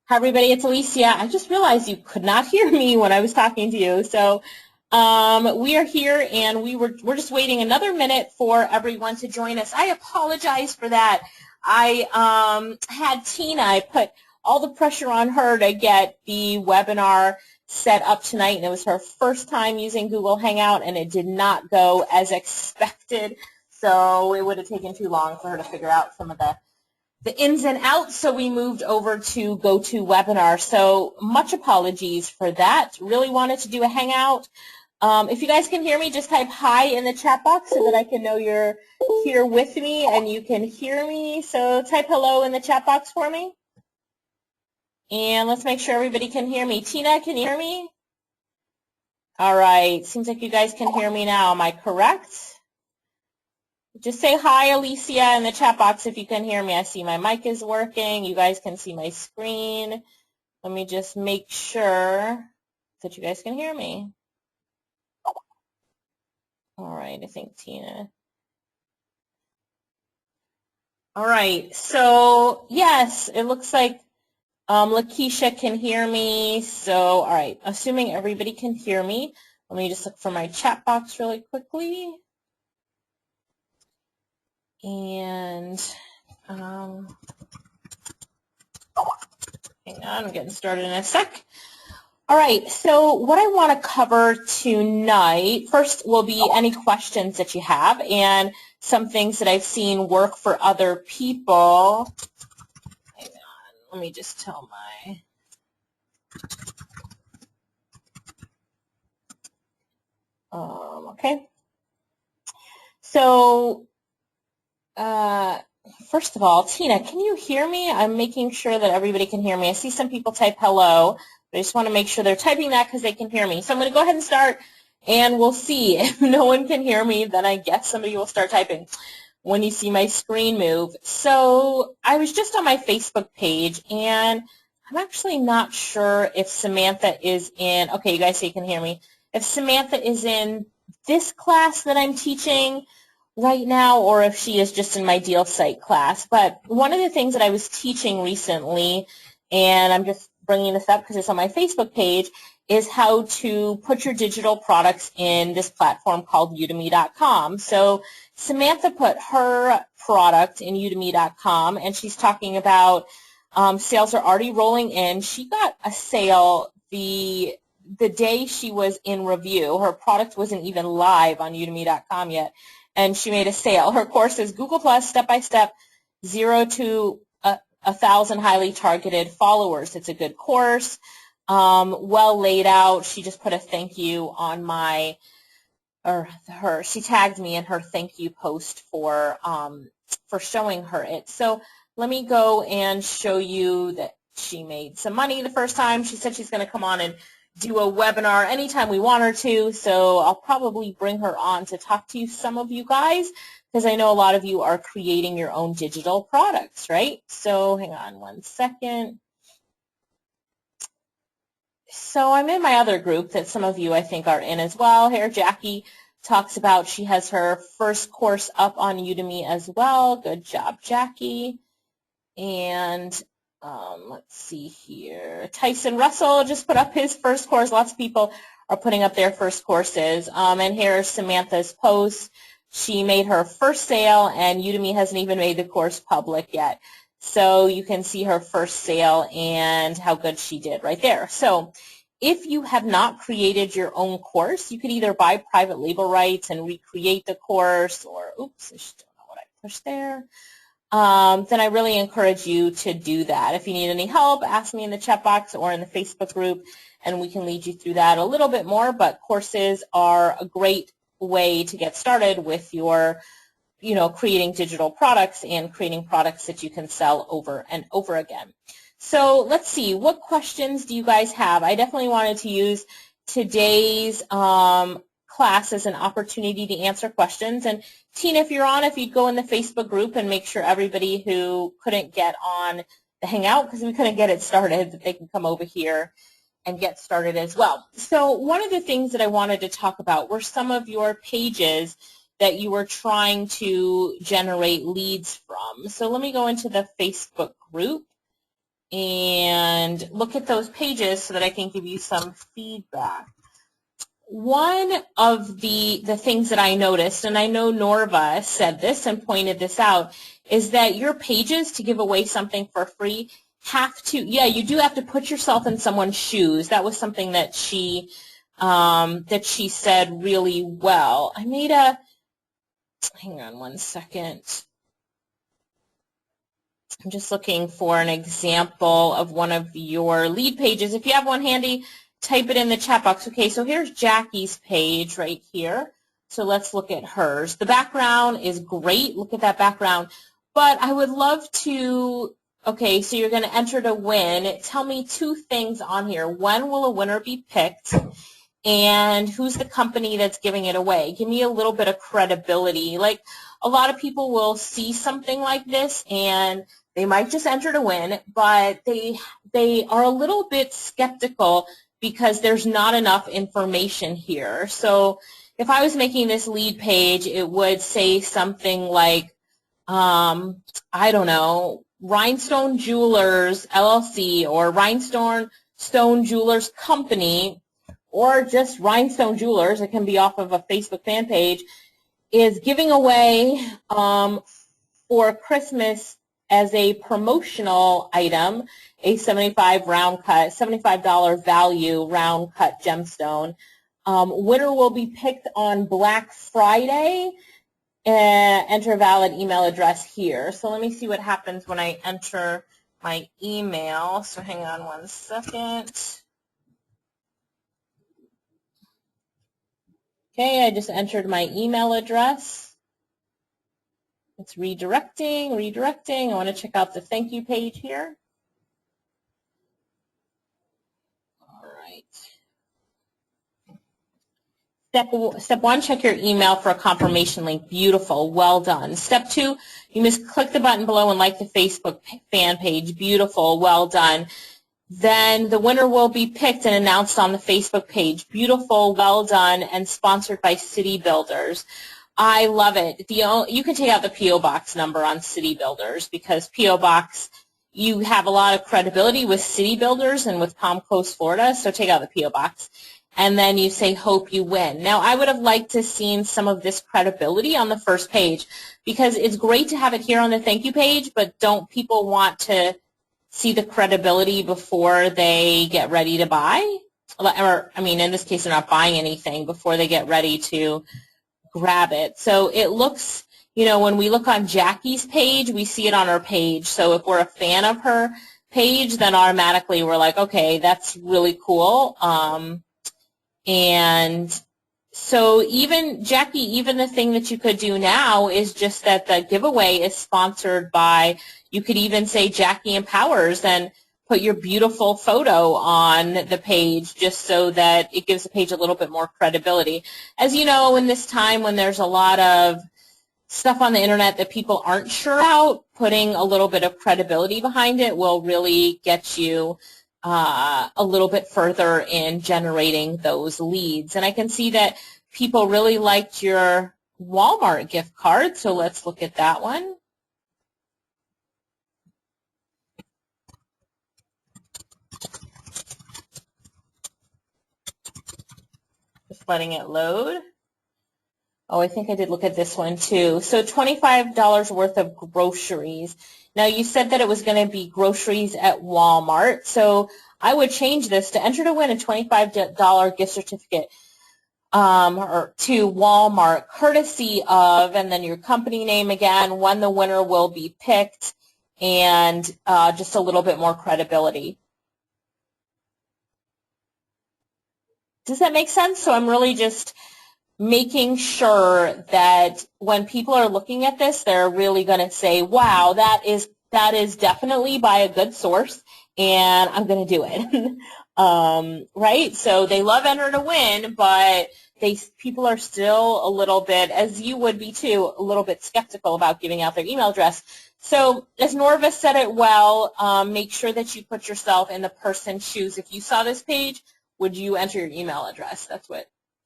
Hi everybody, it's Alicia. I just realized you could not hear me when I was talking to you. So we are here and we're just waiting another minute for everyone to join us. I apologize for that. I had Tina, I put all the pressure on her to get the webinar set up tonight, and it was her first time using Google Hangout, and it did not go as expected. So it would have taken too long for her to figure out some of the ins and outs, so we moved over to GoToWebinar. So much apologies for that. Really wanted to do a Hangout. If you guys can hear me, just type hi in the chat box so that I can know you're here with me and you can hear me. So type hello in the chat box for me. And let's make sure everybody can hear me. Tina, can you hear me? All right. Seems like you guys can hear me now. Am I correct? Just say hi, Alicia, in the chat box if you can hear me. I see my mic is working. You guys can see my screen. Let me just make sure that you guys can hear me. All right, I think Tina. All right, so yes, it looks like Lakeisha can hear me. So, all right, assuming everybody can hear me, let me just look for my chat box really quickly. And hang on, I'm getting started in a sec. All right, so what I want to cover tonight, first will be any questions that you have and some things that I've seen work for other people. Hang on, let me just tell my... okay. So, first of all, Tina, can you hear me? I'm making sure that everybody can hear me. I see some people type hello. I just want to make sure they're typing that because they can hear me. So I'm going to go ahead and start, and we'll see. If no one can hear me, then I guess somebody will start typing when you see my screen move. So I was just on my Facebook page, and I'm actually not sure if Samantha is in. Okay, you guys say you can hear me. If Samantha is in this class that I'm teaching right now, or if she is just in my deal site class. But one of the things that I was teaching recently, and I'm just bringing this up because it's on my Facebook page, is how to put your digital products in this platform called Udemy.com. So Samantha put her product in Udemy.com, and she's talking about sales are already rolling in. She got a sale the day she was in review. Her product wasn't even live on Udemy.com yet, and she made a sale. Her course is Google Plus, step-by-step, 0 to 1,000 highly targeted followers. It's a good course, well laid out. She just put a thank you on my, or her, she tagged me in her thank you post for showing her it. So let me go and show you that she made some money the first time. She said she's going to come on and do a webinar anytime we want her to, so I'll probably bring her on to talk to some of you guys, because I know a lot of you are creating your own digital products, right? So hang on one second. So I'm in my other group that some of you I think are in as well. Here, Jackie talks about she has her first course up on Udemy as well. Good job, Jackie. And let's see here. Tyson Russell just put up his first course. Lots of people are putting up their first courses. And here's Samantha's post. She made her first sale, and Udemy hasn't even made the course public yet. So you can see her first sale and how good she did right there. So if you have not created your own course, you could either buy private label rights and recreate the course, or, oops, I just don't know what I pushed there. Then I really encourage you to do that. If you need any help, ask me in the chat box or in the Facebook group, and we can lead you through that a little bit more. But courses are a great way to get started with your, creating digital products and creating products that you can sell over and over again. So let's see, what questions do you guys have? I definitely wanted to use today's class as an opportunity to answer questions. And Tina, if you're on, if you'd go in the Facebook group and make sure everybody who couldn't get on the Hangout, because we couldn't get it started, that they can come over here and get started as well. So one of the things that I wanted to talk about were some of your pages that you were trying to generate leads from. So let me go into the Facebook group, and look at those pages so that I can give you some feedback. One of the things that I noticed, and I know Norva said this and pointed this out, is that your pages to give away something for free have to, yeah, you do have to put yourself in someone's shoes. That was something that she said really well. I made a, hang on one second. I'm just looking for an example of one of your lead pages. If you have one handy, type it in the chat box. Okay, so here's Jackie's page right here. So let's look at hers. The background is great. Look at that background. But I would love to, okay, so you're going to enter to win. Tell me two things on here. When will a winner be picked? And who's the company that's giving it away? Give me a little bit of credibility. Like, a lot of people will see something like this and they might just enter to win, but they are a little bit skeptical because there's not enough information here. So if I was making this lead page, it would say something like, I don't know, Rhinestone Jewelers LLC or Rhinestone Jewelers Company, or just Rhinestone Jewelers, it can be off of a Facebook fan page, is giving away for Christmas as a promotional item a $75 value round cut gemstone. Winner will be picked on Black Friday. Enter valid email address here. So let me see what happens when I enter my email. So hang on one second. Okay, I just entered my email address. It's redirecting. I want to check out the thank you page here. All right. Step one, check your email for a confirmation link. Beautiful. Well done. Step two, you must click the button below and like the Facebook fan page. Beautiful. Well done. Then the winner will be picked and announced on the Facebook page. Beautiful, well done, and sponsored by City Builders. I love it. You can take out the P.O. Box number on City Builders because P.O. Box, you have a lot of credibility with City Builders and with Palm Coast, Florida, so take out the P.O. Box. And then you say, hope you win. Now, I would have liked to have seen some of this credibility on the first page because it's great to have it here on the thank you page, but don't people want to see the credibility before they get ready to buy? Or, I mean, in this case, they're not buying anything before they get ready to grab it. So it looks, you know, when we look on Jackie's page, we see it on her page. So if we're a fan of her page, then automatically we're like, okay, that's really cool. And so even, Jackie, even the thing that you could do now is just that the giveaway is sponsored by, you could even say Jackie Empowers and put your beautiful photo on the page just so that it gives the page a little bit more credibility. As you know, in this time when there's a lot of stuff on the internet that people aren't sure about, putting a little bit of credibility behind it will really get you a little bit further in generating those leads. And I can see that people really liked your Walmart gift card, so let's look at that one. Just letting it load. Oh, I think I did look at this one too. So $25 worth of groceries. Now, you said that it was going to be groceries at Walmart, so I would change this to enter to win a $25 gift certificate or to Walmart, courtesy of, and then your company name again, when the winner will be picked, and just a little bit more credibility. Does that make sense? So I'm really just making sure that when people are looking at this, they're really going to say, wow, that is definitely by a good source, and I'm going to do it. Right? So they love enter to win, but people are still a little bit, as you would be too, a little bit skeptical about giving out their email address. So as Norva said it well, make sure that you put yourself in the person's shoes. If you saw this page, would you enter your email address?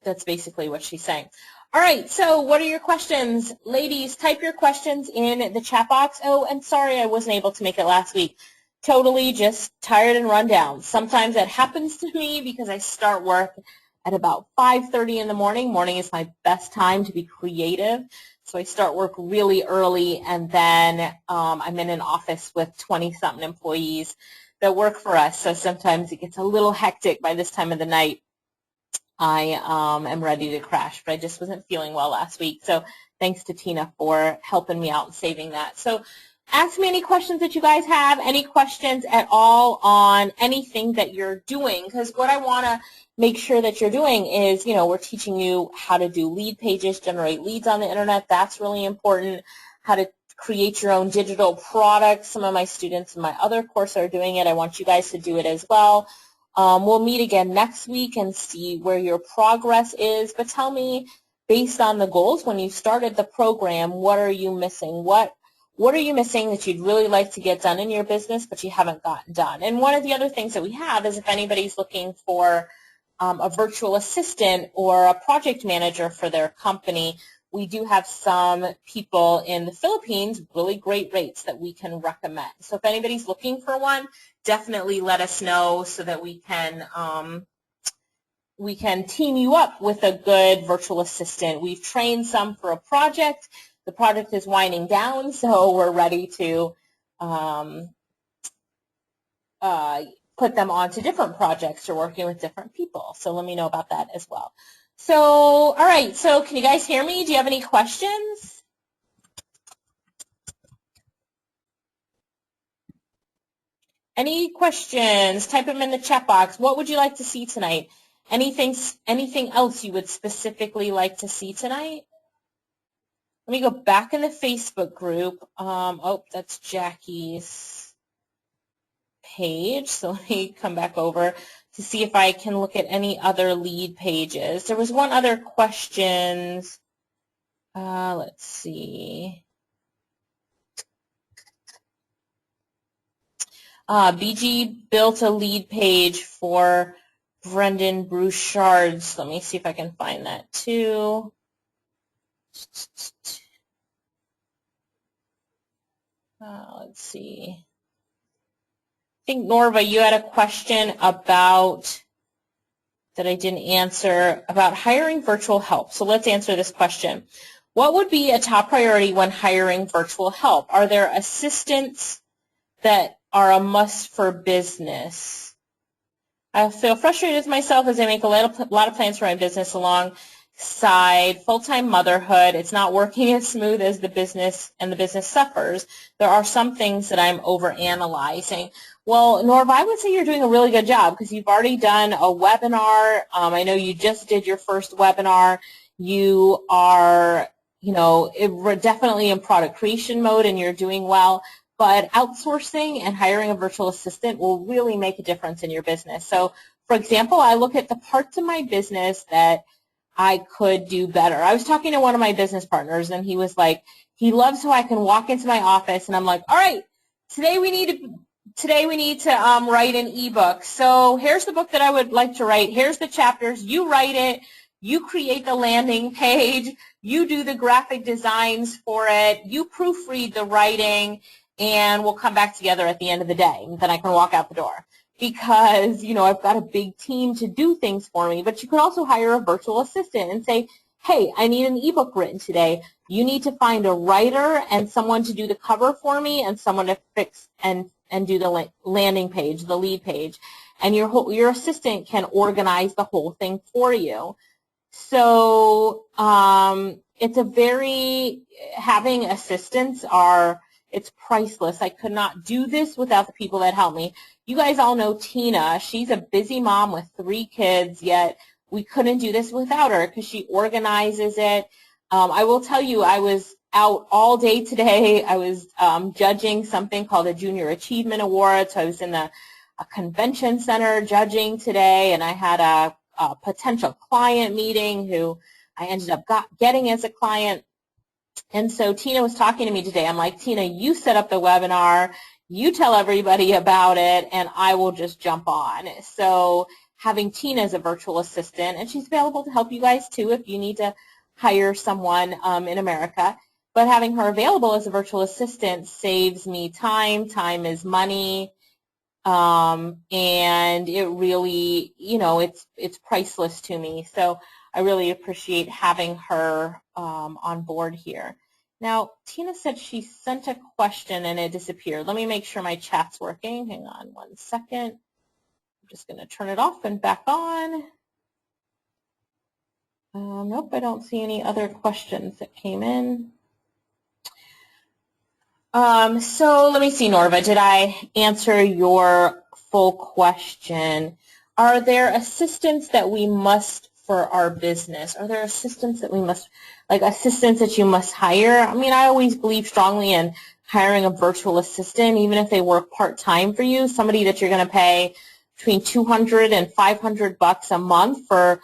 That's basically what she's saying. All right, so what are your questions? Ladies, type your questions in the chat box. Oh, and sorry I wasn't able to make it last week. totally just tired and run down. Sometimes that happens to me because I start work at about 5:30 in the morning. Morning is my best time to be creative. So I start work really early, and then I'm in an office with 20-something employees that work for us. So sometimes it gets a little hectic by this time of the night. I am ready to crash, but I just wasn't feeling well last week. So thanks to Tina for helping me out and saving that. So ask me any questions that you guys have, any questions at all on anything that you're doing, because what I want to make sure that you're doing is, you know, we're teaching you how to do lead pages, generate leads on the internet. That's really important. How to create your own digital product. Some of my students in my other course are doing it. I want you guys to do it as well. We'll meet again next week and see where your progress is, but tell me, based on the goals, when you started the program, what are you missing? What are you missing that you'd really like to get done in your business but you haven't gotten done? And one of the other things that we have is if anybody's looking for a virtual assistant or a project manager for their company, we do have some people in the Philippines, really great rates that we can recommend. So if anybody's looking for one, definitely let us know so that we can team you up with a good virtual assistant. We've trained some for a project. The project is winding down, so we're ready to put them onto different projects or working with different people. So let me know about that as well. So, all right, so can you guys hear me? Do you have any questions? Any questions? Type them in the chat box. What would you like to see tonight? Anything else you would specifically like to see tonight? Let me go back in the Facebook group. Oh, that's Jackie's page. So let me come back over to see if I can look at any other lead pages. There was one other question. Let's see. BG built a lead page for Brendan Bouchard's. Let me see if I can find that too. Let's see. I think, Norva, you had a question about that I didn't answer about hiring virtual help. So let's answer this question. What would be a top priority when hiring virtual help? Are there assistants that are a must for business? I feel frustrated with myself as I make a lot of plans for my business alongside full-time motherhood. It's not working as smooth as the business, and the business suffers. There are some things that I'm overanalyzing. Well, Norva, I would say you're doing a really good job because you've already done a webinar. I know you just did your first webinar. You are, you know, we're definitely in product creation mode and you're doing well. But outsourcing and hiring a virtual assistant will really make a difference in your business. So, for example, I look at the parts of my business that I could do better. I was talking to one of my business partners, and he was like, he loves how I can walk into my office, and I'm like, all right, today we need to write an ebook. So here's the book that I would like to write. Here's the chapters. You write it. You create the landing page. You do the graphic designs for it. You proofread the writing. And we'll come back together at the end of the day, and then I can walk out the door. Because, you know, I've got a big team to do things for me. But you can also hire a virtual assistant and say, hey, I need an ebook written today. You need to find a writer and someone to do the cover for me and someone to fix and do the landing page, the lead page. And your assistant can organize the whole thing for you. So it's having assistants it's priceless. I could not do this without the people that help me. You guys all know Tina. She's a busy mom with 3 kids, yet we couldn't do this without her because she organizes it. I will tell you, I was out all day today. I was judging something called the Junior Achievement Award. So I was in a convention center judging today, and I had a potential client meeting who I ended up getting as a client. And so Tina was talking to me today. I'm like, Tina, you set up the webinar, you tell everybody about it, and I will just jump on. So having Tina as a virtual assistant, and she's available to help you guys too if you need to hire someone in America. But having her available as a virtual assistant saves me time. Time is money. and it really, you know, it's priceless to me. So I really appreciate having her on board here. Now, Tina said she sent a question and it disappeared. Let me make sure my chat's working. Hang on one second. I'm just going to turn it off and back on. Nope, I don't see any other questions that came in. So let me see, Norva, did I answer your full question? Are there assistants that we must for our business? Are there assistants that we must, like assistants that you must hire? I mean, I always believe strongly in hiring a virtual assistant, even if they work part-time for you, somebody that you're going to pay between $200 and $500 a month for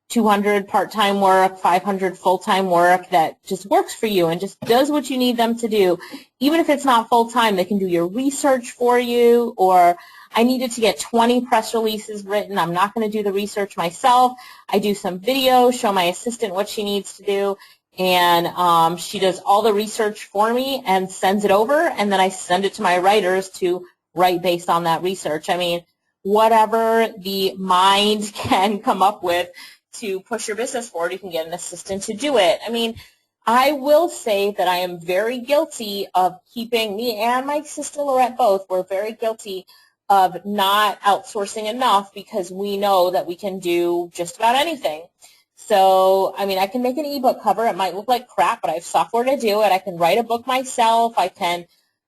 200 part-time work, 500 full-time work that just works for you and just does what you need them to do. Even if it's not full-time, they can do your research for you, or I needed to get 20 press releases written. I'm not going to do the research myself. I do some videos, show my assistant what she needs to do, and she does all the research for me and sends it over, and then I send it to my writers to write based on that research. I mean, whatever the mind can come up with to push your business forward, you can get an assistant to do it. I mean, I will say that I am very guilty of keeping, me and my sister Lorette both, we're very guilty of not outsourcing enough because we know that we can do just about anything. So, I mean, I can make an ebook cover. It might look like crap, but I have software to do it. I can write a book myself. I can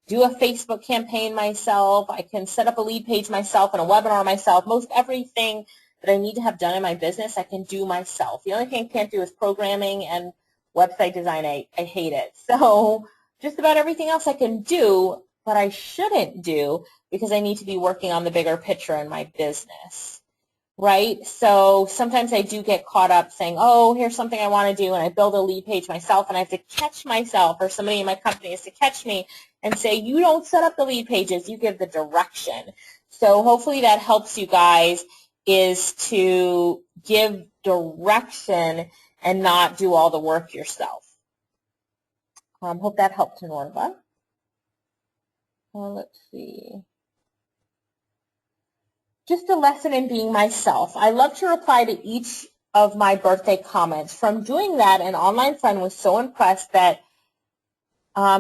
do a Facebook campaign myself. I can set up a lead page myself and a webinar myself. Most everything that I need to have done in my business, I can do myself. The only thing I can't do is programming and website design. I hate it. So just about everything else I can do, but I shouldn't do because I need to be working on the bigger picture in my business, right? So sometimes I do get caught up saying, oh, here's something I want to do, and I build a lead page myself, and I have to catch myself, or somebody in my company has to catch me and say, you don't set up the lead pages, you give the direction. So hopefully that helps you guys, is to give direction and not do all the work yourself. Hope that helped, Norva. Let's see. Just a lesson in being myself. I love to reply to each of my birthday comments. From doing that, an online friend was so impressed that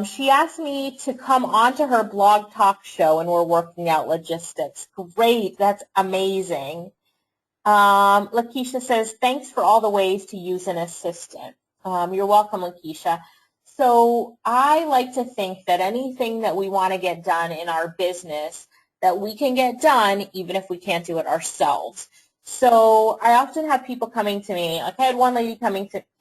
she asked me to come onto her blog talk show, and we're working out logistics. Great. That's amazing. Lakeisha says, thanks for all the ways to use an assistant. You're welcome, Lakeisha. So I like to think that anything that we want to get done in our business, that we can get done even if we can't do it ourselves. So I often have people coming to me. Like I had one lady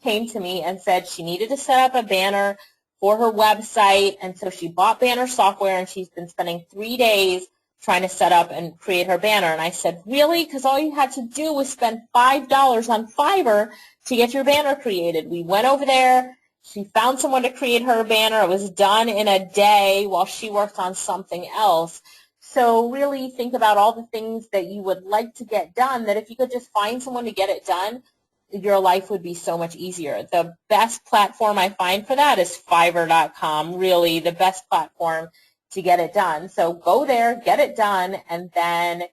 came to me and said she needed to set up a banner for her website, and so she bought banner software, and she's been spending 3 days trying to set up and create her banner. And I said, really? Because all you had to do was spend $5 on Fiverr to get your banner created. We went over there. She found someone to create her banner. It was done in a day while she worked on something else. So really think about all the things that you would like to get done, that if you could just find someone to get it done, your life would be so much easier. The best platform I find for that is Fiverr.com, really the best platform to get it done. So go there, get it done, and then,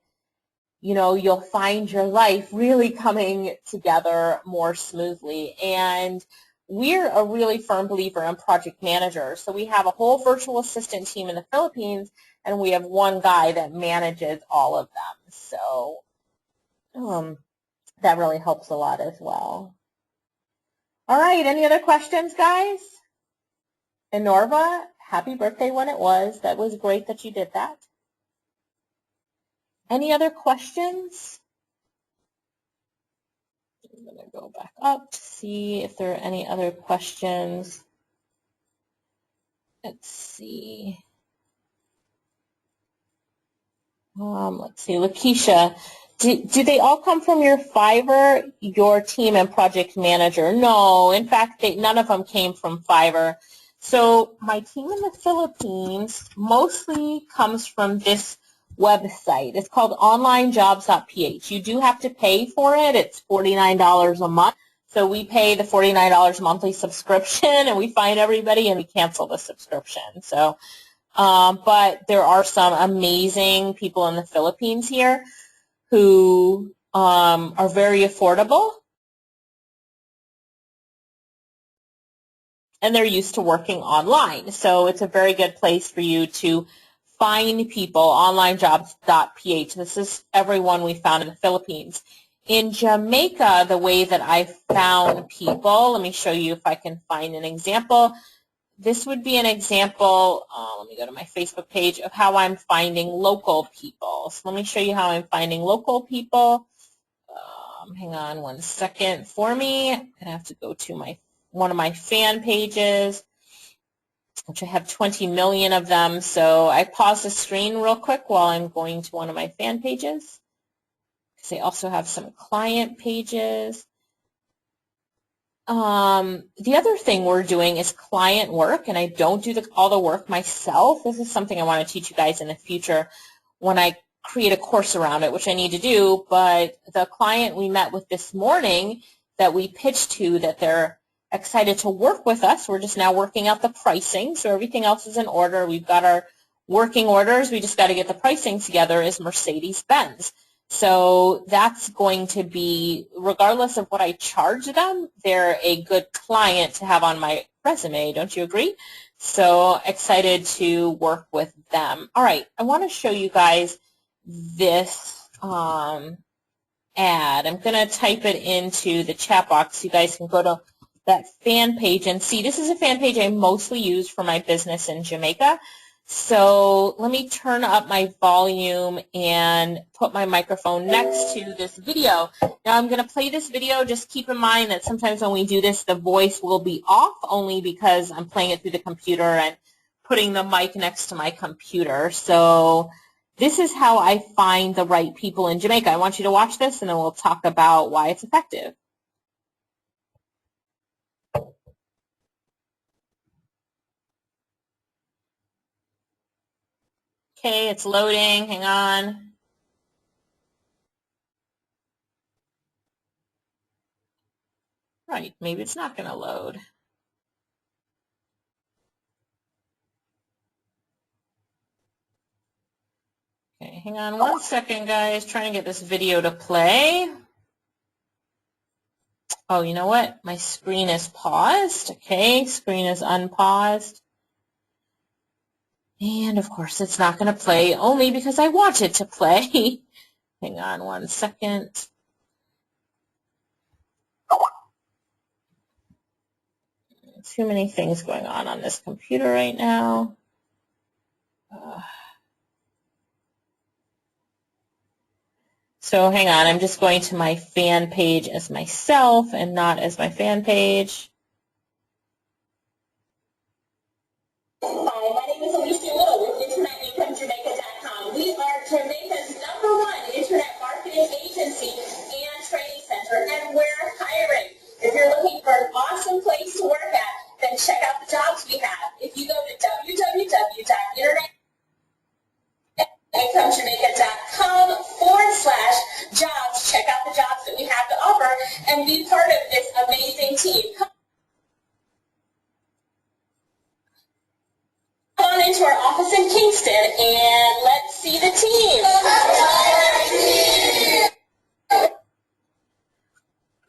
you know, you'll find your life really coming together more smoothly. And we're a really firm believer in project managers. So we have a whole virtual assistant team in the Philippines, and we have one guy that manages all of them. So that really helps a lot as well. All right, any other questions, guys? And Norva, happy birthday when it was. That was great that you did that. Any other questions? I'm going to go back up to see if there are any other questions. Let's see. Let's see, Lakeisha, do they all come from your Fiverr, your team, and project manager? No, in fact, none of them came from Fiverr. So my team in the Philippines mostly comes from this website. It's called onlinejobs.ph. You do have to pay for it. It's $49 a month. So we pay the $49 monthly subscription, and we find everybody, and we cancel the subscription. So But there are some amazing people in the Philippines here who are very affordable, and they're used to working online. So it's a very good place for you to find people, onlinejobs.ph. This is everyone we found in the Philippines. In Jamaica, the way that I found people, let me show you if I can find an example. This would be an example, let me go to my Facebook page, of how I'm finding local people. So let me show you how I'm finding local people. Hang on one second for me. I'm going to have to go to one of my fan pages, which I have 20 million of them. So I pause the screen real quick while I'm going to one of my fan pages, because I also have some client pages. The other thing we're doing is client work, and I don't do all the work myself. This is something I want to teach you guys in the future when I create a course around it, which I need to do. But the client we met with this morning that we pitched to, that they're excited to work with us, we're just now working out the pricing, so everything else is in order. We've got our working orders. We just got to get the pricing together, is Mercedes-Benz. So that's going to be, regardless of what I charge them, they're a good client to have on my resume. Don't you agree? So excited to work with them. All right, I want to show you guys this ad. I'm going to type it into the chat box. You guys can go to that fan page and see. This is a fan page I mostly use for my business in Jamaica. So let me turn up my volume and put my microphone next to this video. Now I'm going to play this video. Just keep in mind that sometimes when we do this, the voice will be off, only because I'm playing it through the computer and putting the mic next to my computer. So this is how I find the right people in Jamaica. I want you to watch this, and then we'll talk about why it's effective. Okay, it's loading. Hang on. Right, maybe it's not going to load. Okay, hang on one second, guys. Trying to get this video to play. Oh, you know what? My screen is paused. Okay, screen is unpaused. And, of course, it's not going to play, only because I want it to play. Hang on one second. Too many things going on this computer right now. So hang on, I'm just going to my fan page as myself and not as my fan page. Hi, my name is Alicia Lyttle with InternetIncomeJamaica.com. We are Jamaica's #1 internet marketing agency and training center, and we're hiring. If you're looking for an awesome place to work at, then check out the jobs we have. If you go to www.InternetIncomeJamaica.com/jobs, check out the jobs that we have to offer and be part of this amazing team. On into our office in Kingston, and let's see the team.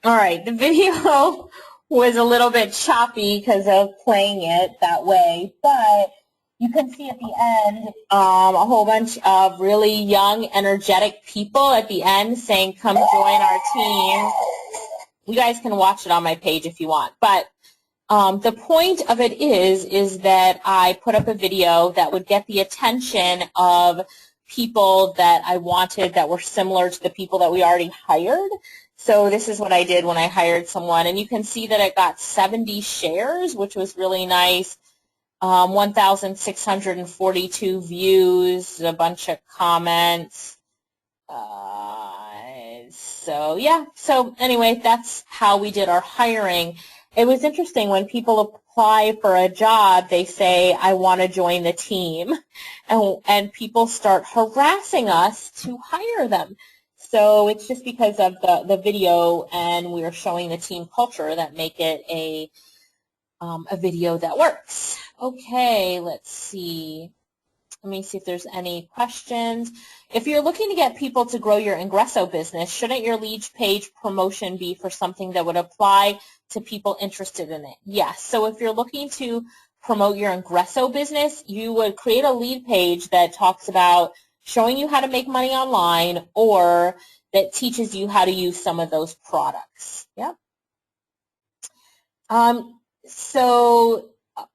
All right, the video was a little bit choppy because of playing it that way, but you can see at the end a whole bunch of really young, energetic people at the end saying, come join our team. You guys can watch it on my page if you want, but the point of it is that I put up a video that would get the attention of people that I wanted that were similar to the people that we already hired. So this is what I did when I hired someone, and you can see that it got 70 shares, which was really nice, 1,642 views, a bunch of comments. So yeah, so anyway, that's how we did our hiring. It was interesting when people apply for a job, they say, I want to join the team, and people start harassing us to hire them. So it's just because of the video, and we're showing the team culture that make it a video that works. Okay, let's see. Let me see if there's any questions. If you're looking to get people to grow your Ingresso business, shouldn't your lead page promotion be for something that would apply to people interested in it? Yes. So if you're looking to promote your Ingresso business, you would create a lead page that talks about showing you how to make money online or that teaches you how to use some of those products. Yep. So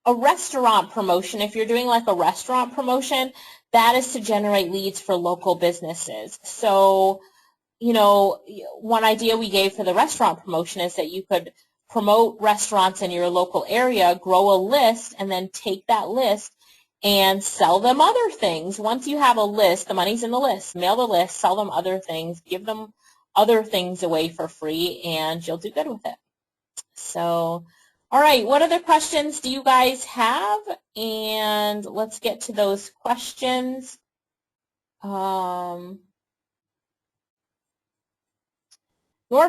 a restaurant promotion, if you're doing like a restaurant promotion, that is to generate leads for local businesses. So, you know, one idea we gave for the restaurant promotion is that you could promote restaurants in your local area, grow a list, and then take that list and sell them other things. Once you have a list, the money's in the list, mail the list, sell them other things, give them other things away for free, and you'll do good with it. So, all right, what other questions do you guys have? And let's get to those questions. Norva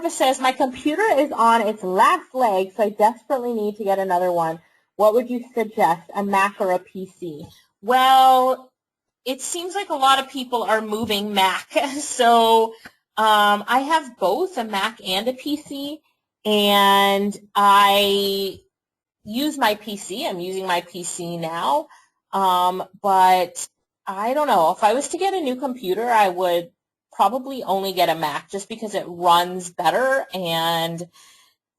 says, my computer is on its last leg, so I desperately need to get another one. What would you suggest, a Mac or a PC? Well, it seems like a lot of people are moving Mac. So I have both a Mac and a PC. And I use my PC. I'm using my PC now. But I don't know. If I was to get a new computer, I would probably only get a Mac just because it runs better. And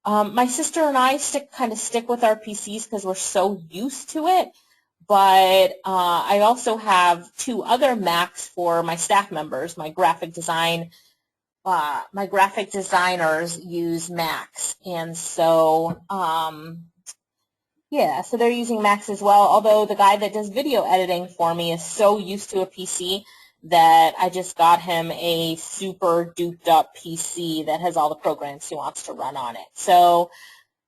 my sister and I kind of stick with our PCs because we're so used to it. But I also have 2 other Macs for my staff members, my graphic designers use Macs, and so yeah, so they're using Macs as well, although the guy that does video editing for me is so used to a PC that I just got him a super duped up PC that has all the programs he wants to run on it. So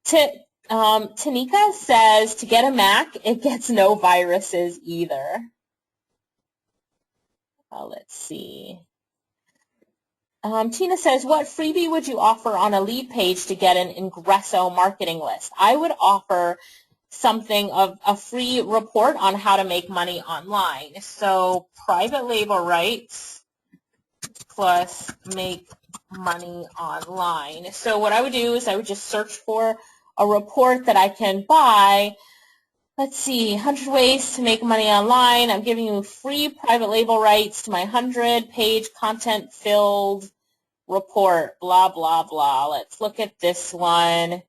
Tanika says to get a Mac, it gets no viruses either. Let's see. Tina says, what freebie would you offer on a lead page to get an Ingresso marketing list? I would offer something of a free report on how to make money online. So private label rights plus make money online. So what I would do is I would just search for a report that I can buy. Let's see, 100 ways to make money online. I'm giving you free private label rights to my 100-page content-filled report, blah, blah, blah. Let's look at this one.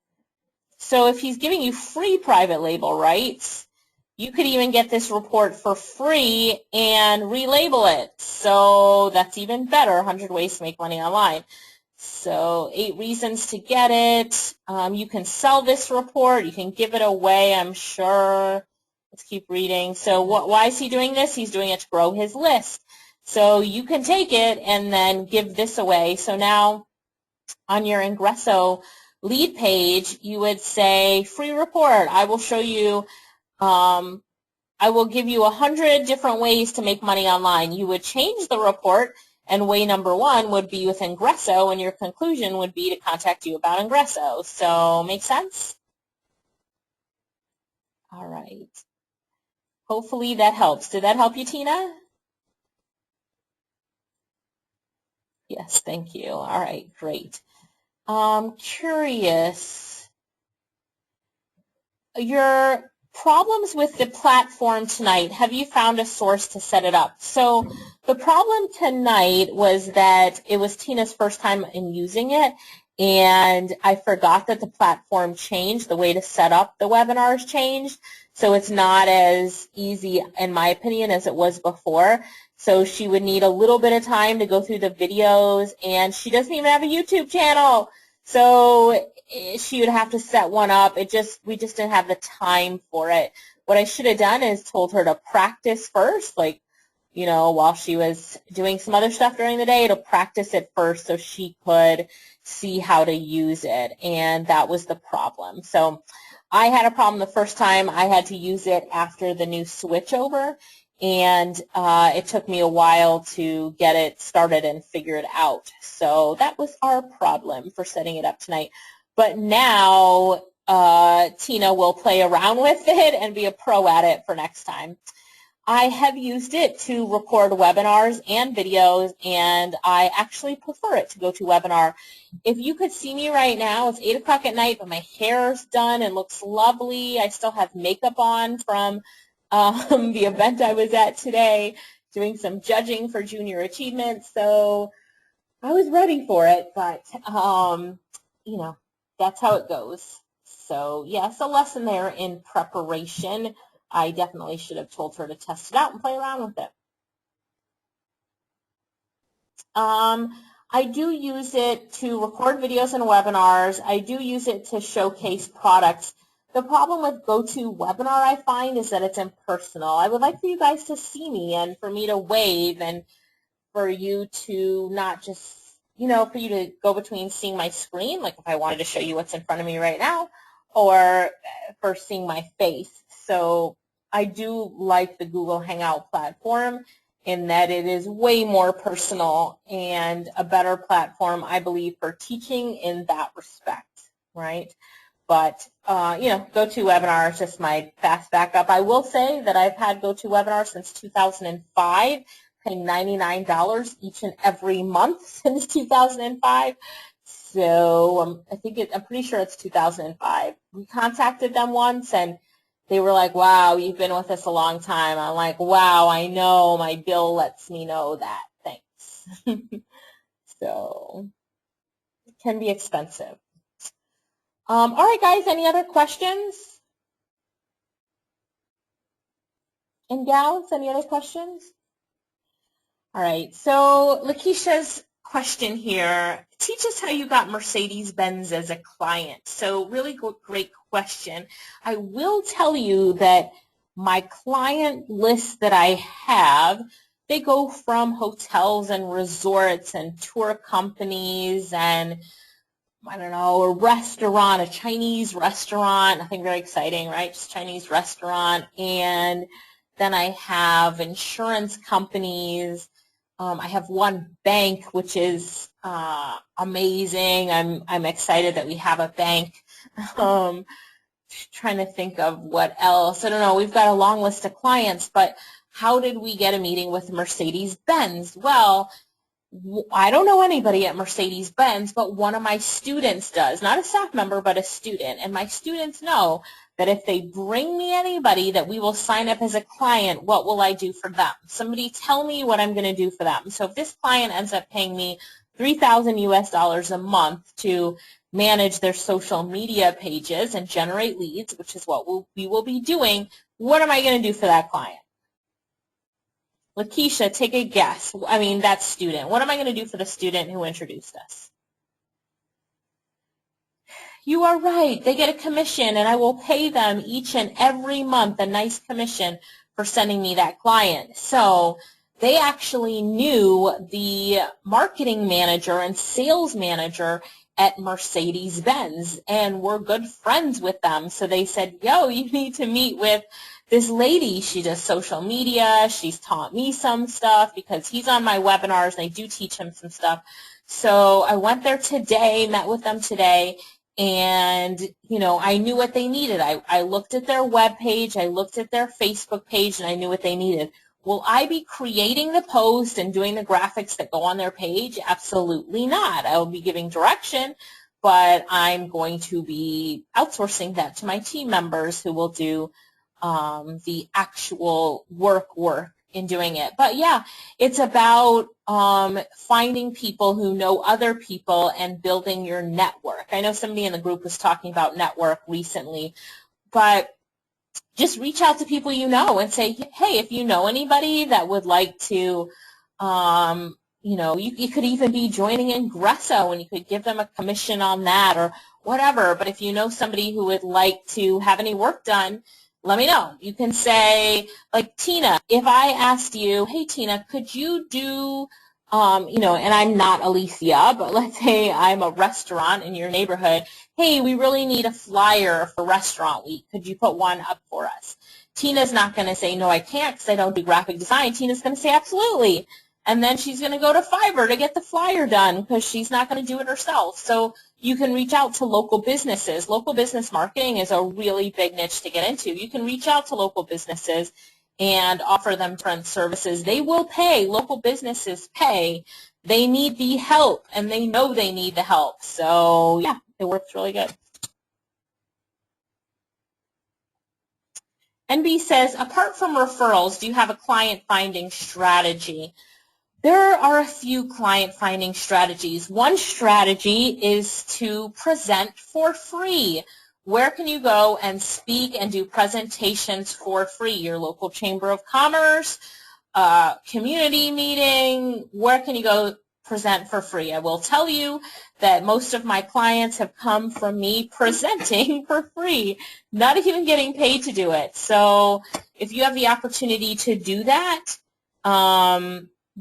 So if he's giving you free private label rights, you could even get this report for free and relabel it. So that's even better, 100 ways to make money online. So 8 reasons to get it. You can sell this report. You can give it away, I'm sure. Let's keep reading. So why is he doing this? He's doing it to grow his list. So you can take it and then give this away. So now on your Ingresso lead page, you would say, free report. I will show you, I will give you 100 different ways to make money online. You would change the report, and way number 1 would be with Ingresso, and your conclusion would be to contact you about Ingresso. So make sense? All right. Hopefully that helps. Did that help you, Tina? Yes, thank you. All right, great. Curious. Your problems with the platform tonight, have you found a source to set it up? So the problem tonight was that it was Tina's first time in using it, and I forgot that the platform changed. The way to set up the webinars changed, so it's not as easy, in my opinion, as it was before. So she would need a little bit of time to go through the videos, and she doesn't even have a YouTube channel. So she would have to set one up. We just didn't have the time for it. What I should have done is told her to practice first, like, you know, while she was doing some other stuff during the day, to practice it first so she could see how to use it. And that was the problem. So I had a problem the first time. I had to use it after the new switchover, and it took me a while to get it started and figure it out. So that was our problem for setting it up tonight. But now Tina will play around with it and be a pro at it for next time. I have used it to record webinars and videos, and I actually prefer it to GoToWebinar. If you could see me right now, it's 8 o'clock at night, but my hair's done and looks lovely. I still have makeup on from the event I was at today, doing some judging for junior achievement. So I was ready for it, but, you know, that's how it goes. So, yes, a lesson there in preparation. I definitely should have told her to test it out and play around with it. I do use it to record videos and webinars. I do use it to showcase products. The problem with GoToWebinar, I find, is that it's impersonal. I would like for you guys to see me and for me to wave and for you to not just, you know, for you to go between seeing my screen, like if I wanted to show you what's in front of me right now, or for seeing my face. So I do like the Google Hangout platform in that it is way more personal and a better platform, I believe, for teaching in that respect, right? But, you know, GoToWebinar is just my fast backup. I will say that I've had GoToWebinar since 2005, paying $99 each and every month since 2005. So I'm pretty sure it's 2005. We contacted them once, and they were like, wow, you've been with us a long time. I'm like, wow, I know. My bill lets me know that. Thanks. So it can be expensive. All right, guys, any other questions? And gals, any other questions? All right, so Lakeisha's question here, teach us how you got Mercedes-Benz as a client. So really great question. I will tell you that my client list that I have, they go from hotels and resorts and tour companies and, I don't know, a restaurant, a Chinese restaurant, nothing very exciting, right? Just Chinese restaurant. And then I have insurance companies. I have one bank, which is amazing. I'm excited that we have a bank. Trying to think of what else. I don't know. We've got a long list of clients, but how did we get a meeting with Mercedes-Benz? Well, I don't know anybody at Mercedes-Benz, but one of my students does. Not a staff member, but a student. And my students know that if they bring me anybody that we will sign up as a client, what will I do for them? Somebody tell me what I'm going to do for them. So if this client ends up paying me $3,000 US a month to manage their social media pages and generate leads, which is what we will be doing, what am I going to do for that client? Lakeisha, take a guess. I mean, that student. What am I going to do for the student who introduced us? You are right. They get a commission, and I will pay them each and every month a nice commission for sending me that client. So they actually knew the marketing manager and sales manager at Mercedes-Benz, and we're good friends with them. So they said, yo, you need to meet with this lady. She does social media. She's taught me some stuff because he's on my webinars, and I do teach him some stuff. So I went there today, met with them today, and, you know, I knew what they needed. I looked at their web page, I looked at their Facebook page, and I knew what they needed. Will I be creating the post and doing the graphics that go on their page? Absolutely not. I will be giving direction, but I'm going to be outsourcing that to my team members who will do the actual work in doing it. But yeah, it's about finding people who know other people and building your network. I know somebody in the group was talking about network recently, but just reach out to people you know and say, hey, if you know anybody that would like to, you know, you could even be joining Ingresso and you could give them a commission on that or whatever. But if you know somebody who would like to have any work done, let me know. You can say, like Tina, if I asked you, hey, Tina, could you do, you know, and I'm not Alicia, but let's say I'm a restaurant in your neighborhood. Hey, we really need a flyer for Restaurant Week. Could you put one up for us? Tina's not going to say, no, I can't because I don't do graphic design. Tina's going to say, absolutely. And then she's going to go to Fiverr to get the flyer done because she's not going to do it herself. So you can reach out to local businesses. Local business marketing is a really big niche to get into. You can reach out to local businesses and offer them different services. They will pay. Local businesses pay. They need the help, and they know they need the help. So, yeah, it works really good. NB says, apart from referrals, do you have a client finding strategy? There are a few client finding strategies. One strategy is to present for free. Where can you go and speak and do presentations for free? Your local chamber of commerce, community meeting, where can you go present for free? I will tell you that most of my clients have come from me presenting for free, not even getting paid to do it. So if you have the opportunity to do that,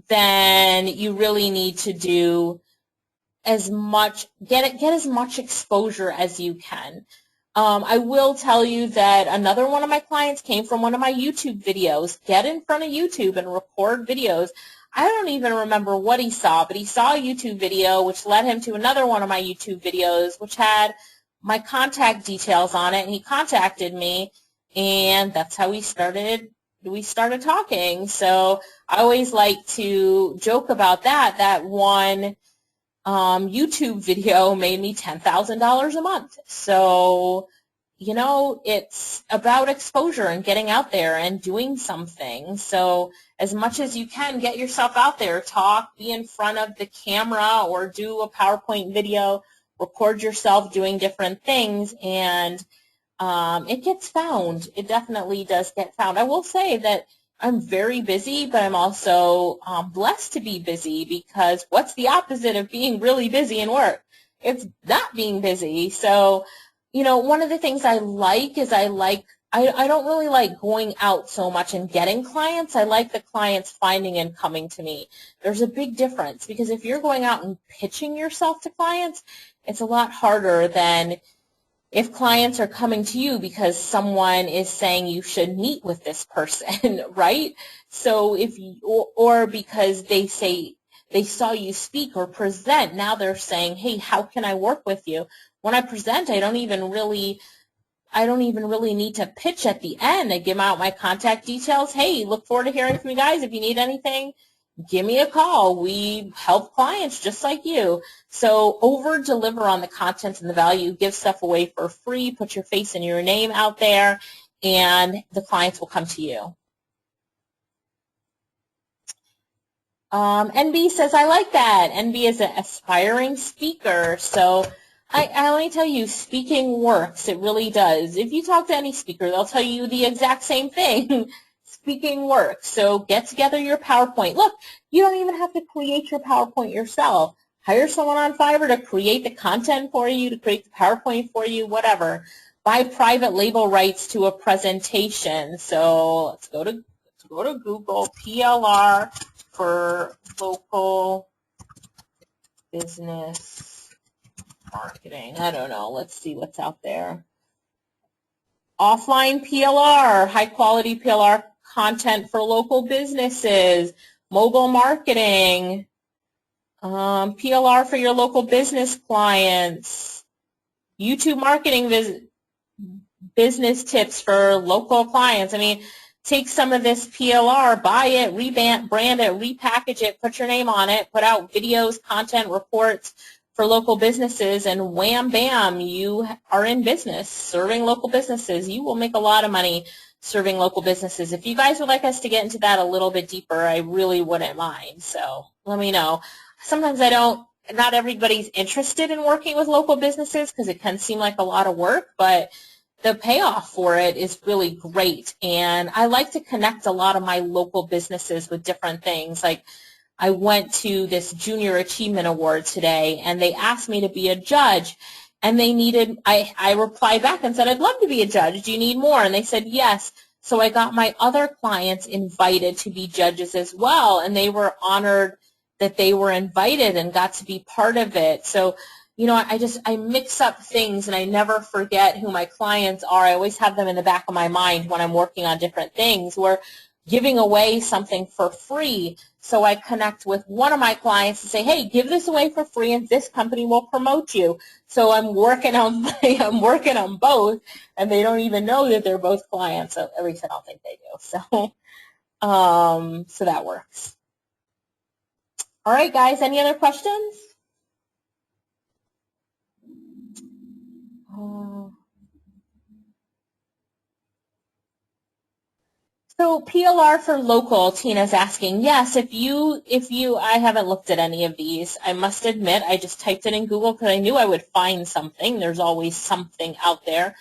then you really need to do as much, get as much exposure as you can. I will tell you that another one of my clients came from one of my YouTube videos. Get in front of YouTube and record videos. I don't even remember what he saw, but he saw a YouTube video which led him to another one of my YouTube videos which had my contact details on it, and he contacted me, and that's how we started talking. So I always like to joke about that one YouTube video made me $10,000 a month. So, you know, it's about exposure and getting out there and doing something. So as much as you can, get yourself out there, talk, be in front of the camera or do a PowerPoint video, record yourself doing different things, and it gets found. It definitely does get found. I will say that I'm very busy, but I'm also blessed to be busy, because what's the opposite of being really busy in work? It's not being busy. So, you know, one of the things I like is I don't really like going out so much and getting clients. I like the clients finding and coming to me. There's a big difference, because if you're going out and pitching yourself to clients, it's a lot harder than if clients are coming to you because someone is saying you should meet with this person, right? So if you, or because they say they saw you speak or present, now they're saying, hey, how can I work with you? When I present, I don't even really need to pitch at the end. I give out my contact details. Hey, look forward to hearing from you guys. If you need anything, give me a call. We help clients just like you. So over-deliver on the content and the value. Give stuff away for free. Put your face and your name out there, and the clients will come to you. NB says, I like that. NB is an aspiring speaker. So I let me tell you, speaking works. It really does. If you talk to any speaker, they'll tell you the exact same thing. Speaking works. So get together your PowerPoint. Look, you don't even have to create your PowerPoint yourself. Hire someone on Fiverr to create the content for you, to create the PowerPoint for you, whatever. Buy private label rights to a presentation. So let's go to Google, PLR for local business marketing. I don't know. Let's see what's out there. Offline PLR, high quality PLR content for local businesses, mobile marketing, PLR for your local business clients, YouTube marketing business tips for local clients. I mean, take some of this PLR, buy it, brand it, repackage it, put your name on it, put out videos, content, reports for local businesses, and wham, bam, you are in business, serving local businesses. You will make a lot of money serving local businesses. If you guys would like us to get into that a little bit deeper, I really wouldn't mind. So let me know. Sometimes not everybody's interested in working with local businesses because it can seem like a lot of work, but the payoff for it is really great. And I like to connect a lot of my local businesses with different things. Like, I went to this Junior Achievement Award today, and they asked me to be a judge, and I replied back and said, I'd love to be a judge. Do you need more? And they said, yes. So I got my other clients invited to be judges as well, and they were honored that they were invited and got to be part of it. So, you know, I mix up things, and I never forget who my clients are. I always have them in the back of my mind when I'm working on different things, where giving away something for free. So I connect with one of my clients and say, hey, give this away for free and this company will promote you. So I'm working on both, and they don't even know that they're both clients. So at least I don't think they do. So that works. All right, guys, any other questions? So PLR for local, Tina's asking, yes, I haven't looked at any of these. I must admit, I just typed it in Google because I knew I would find something. There's always something out there.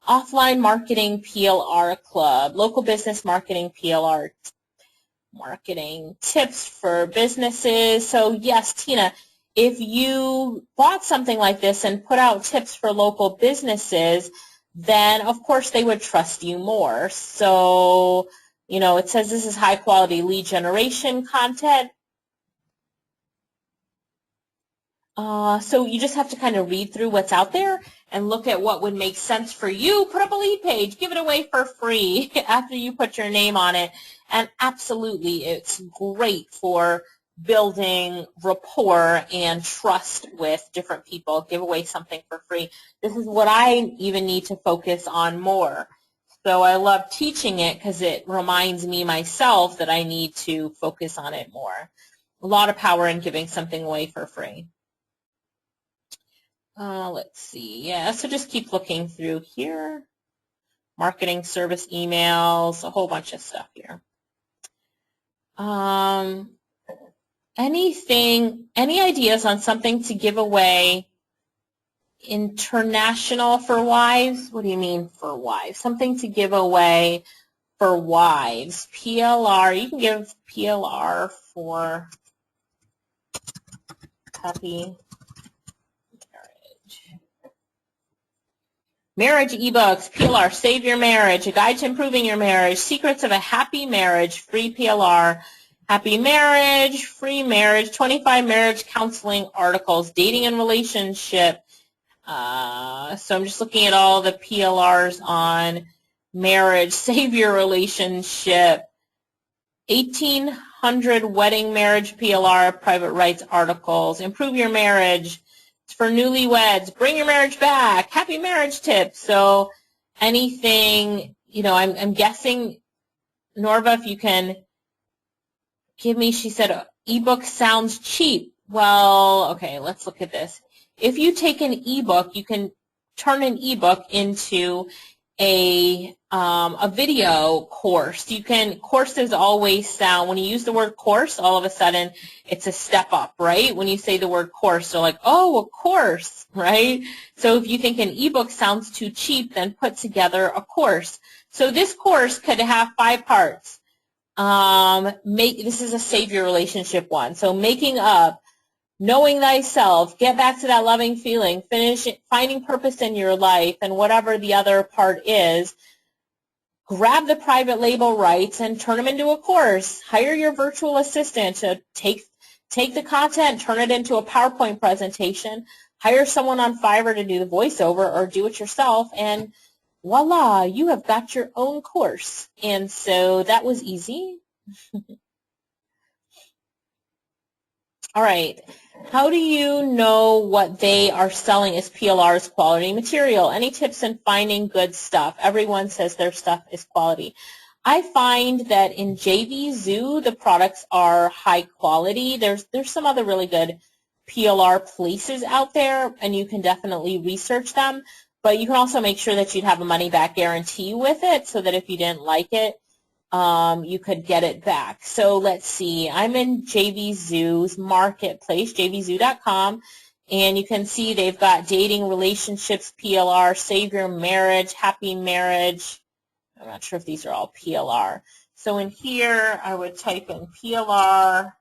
Offline marketing PLR club, local business marketing PLR marketing tips for businesses. So yes, Tina, if you bought something like this and put out tips for local businesses, then of course they would trust you more. So, it says this is high quality lead generation content. So you just have to kind of read through what's out there and look at what would make sense for you. Put up a lead page, give it away for free after you put your name on it. And absolutely, it's great for building rapport and trust with different people. Give away something for free. This is what I even need to focus on more. So I love teaching it because it reminds me myself that I need to focus on it more. A lot of power in giving something away for free. Let's see. Yeah, so just keep looking through here. Marketing, service, emails, a whole bunch of stuff here. Any ideas on something to give away international for wives? What do you mean for wives? Something to give away for wives. PLR, you can give PLR for happy marriage ebooks, PLR, Save Your Marriage, A Guide to Improving Your Marriage, Secrets of a Happy Marriage, free PLR, Happy Marriage, Free Marriage, 25 marriage counseling articles, dating and relationship. So I'm just looking at all the PLRs on marriage, Save Your Relationship, 1800 wedding marriage PLR, private rights articles, Improve Your Marriage, for newlyweds, Bring Your Marriage Back, Happy Marriage Tips. So anything, I'm guessing, Norva, if you can give me, she said, ebook sounds cheap. Well, okay, let's look at this. If you take an ebook, you can turn an ebook into a video course. Courses always sound, when you use the word course, all of a sudden it's a step up, right? When you say the word course, they're like, oh, a course, right? So if you think an ebook sounds too cheap, then put together a course. So this course could have 5 parts. This is a Save Your Relationship one. So making up, knowing thyself, get back to that loving feeling, finding purpose in your life, and whatever the other part is, grab the private label rights and turn them into a course. Hire your virtual assistant to take the content, turn it into a PowerPoint presentation, hire someone on Fiverr to do the voiceover or do it yourself, and voila, you have got your own course. And so that was easy. All right. How do you know what they are selling as PLR's quality material? Any tips in finding good stuff? Everyone says their stuff is quality. I find that in JV Zoo, the products are high quality. There's some other really good PLR places out there, and you can definitely research them. But you can also make sure that you'd have a money-back guarantee with it so that if you didn't like it, you could get it back. So let's see. I'm in JV Zoo's marketplace, jvzoo.com, and you can see they've got dating, relationships, PLR, Save Your Marriage, Happy Marriage. I'm not sure if these are all PLR. So in here, I would type in PLR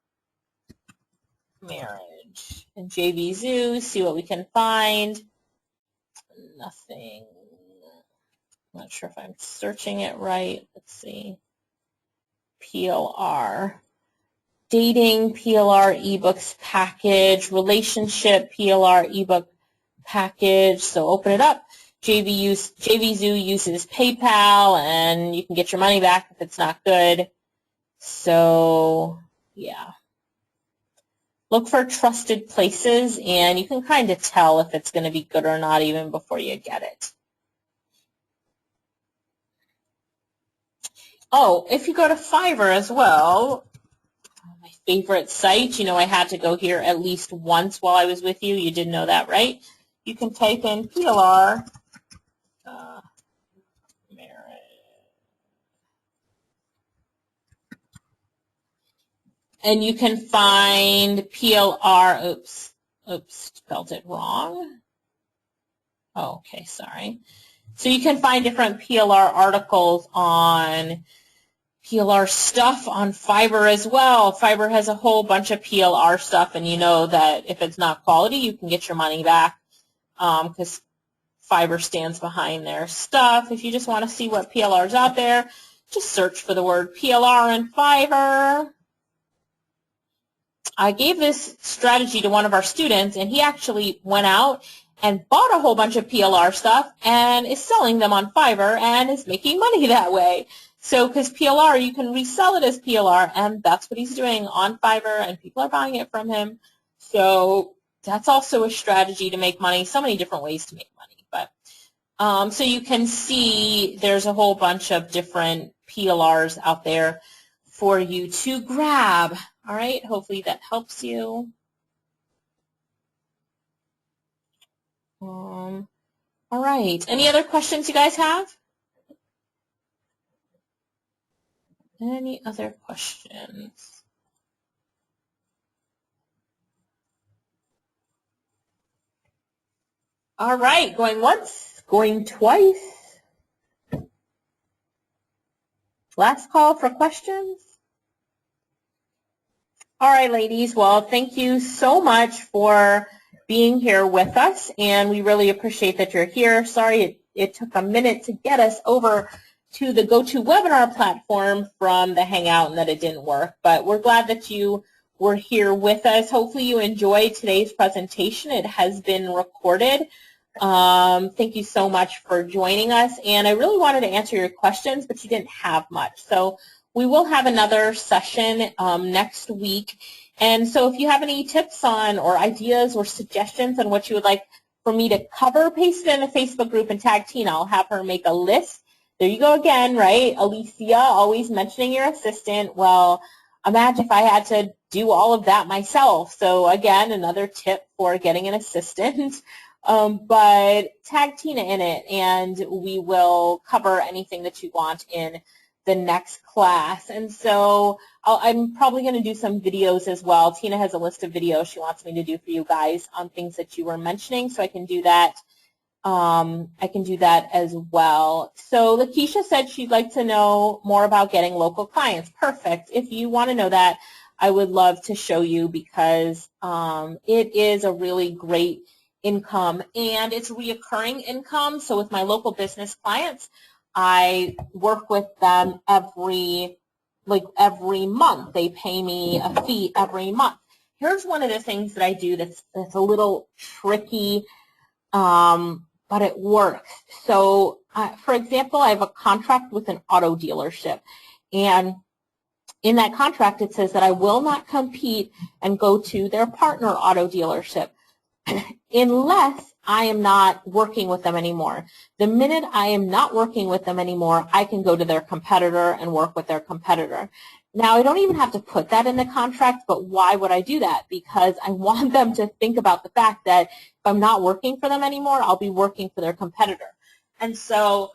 marriage and JV Zoo, see what we can find. Nothing. I'm not sure if I'm searching it right. Let's see. PLR. Dating PLR ebooks package. Relationship PLR ebook package. So open it up. JV Zoo uses PayPal, and you can get your money back if it's not good. So, yeah. Look for trusted places, and you can kind of tell if it's going to be good or not even before you get it. Oh, if you go to Fiverr as well, my favorite site, you know I had to go here at least once while I was with you. You did know that, right? You can type in PLR. And you can find PLR, oops, spelled it wrong. Oh, okay, sorry. So you can find different PLR articles on PLR stuff on Fiverr as well. Fiverr has a whole bunch of PLR stuff, and you know that if it's not quality, you can get your money back because Fiverr stands behind their stuff. If you just want to see what PLR is out there, just search for the word PLR in Fiverr. I gave this strategy to one of our students, and he actually went out and bought a whole bunch of PLR stuff and is selling them on Fiverr and is making money that way. So because PLR, you can resell it as PLR, and that's what he's doing on Fiverr, and people are buying it from him. So that's also a strategy to make money, so many different ways to make money. But so you can see there's a whole bunch of different PLRs out there for you to grab. All right, hopefully that helps you. All right, any other questions you guys have? Any other questions? All right, going once, going twice. Last call for questions. All right, ladies, well, thank you so much for being here with us, and we really appreciate that you're here. Sorry it took a minute to get us over to the GoToWebinar platform from the Hangout and that it didn't work, but we're glad that you were here with us. Hopefully you enjoyed today's presentation. It has been recorded. Thank you so much for joining us, and I really wanted to answer your questions, but you didn't have much. So we will have another session next week, and so if you have any tips on or ideas or suggestions on what you would like for me to cover, paste it in the Facebook group and tag Tina. I'll have her make a list. There you go again, right? Alicia, always mentioning your assistant. Well, imagine if I had to do all of that myself. So again, another tip for getting an assistant. But tag Tina in it, and we will cover anything that you want in the next class. And so I'm probably going to do some videos as well. Tina has a list of videos she wants me to do for you guys on things that you were mentioning, so I can do that. As well. So Lakeisha said she'd like to know more about getting local clients. Perfect. If you want to know that, I would love to show you, because it is a really great income, and it's reoccurring income. So with my local business clients, I work with them every month. They pay me a fee every month. Here's one of the things that I do that's a little tricky, but it works. So, for example, I have a contract with an auto dealership, and in that contract it says that I will not compete and go to their partner auto dealership unless I am not working with them anymore. The minute I am not working with them anymore, I can go to their competitor and work with their competitor. Now, I don't even have to put that in the contract, but why would I do that? Because I want them to think about the fact that if I'm not working for them anymore, I'll be working for their competitor. And so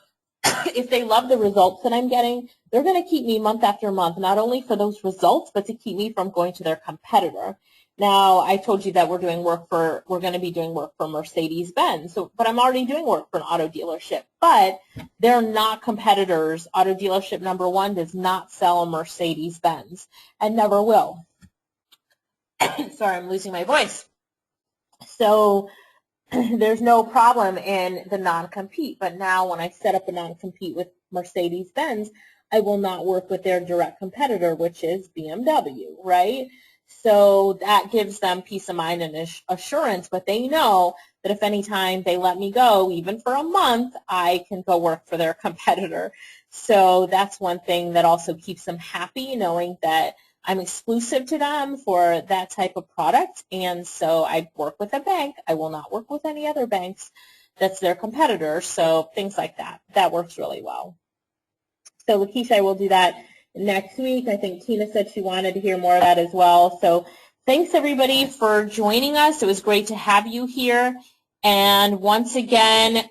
if they love the results that I'm getting, they're going to keep me month after month, not only for those results, but to keep me from going to their competitor. Now, I told you that we're going to be doing work for Mercedes-Benz, but I'm already doing work for an auto dealership, but they're not competitors. Auto dealership number one does not sell a Mercedes-Benz and never will. Sorry, I'm losing my voice. So there's no problem in the non-compete, but now when I set up a non-compete with Mercedes-Benz, I will not work with their direct competitor, which is BMW, right? So that gives them peace of mind and assurance, but they know that if any time they let me go, even for a month, I can go work for their competitor. So that's one thing that also keeps them happy, knowing that I'm exclusive to them for that type of product. And so I work with a bank. I will not work with any other banks that's their competitor. So things like that. That works really well. So Lakeisha, I will do that next week. I think Tina said she wanted to hear more of that as well. So thanks everybody for joining us. It was great to have you here. And once again,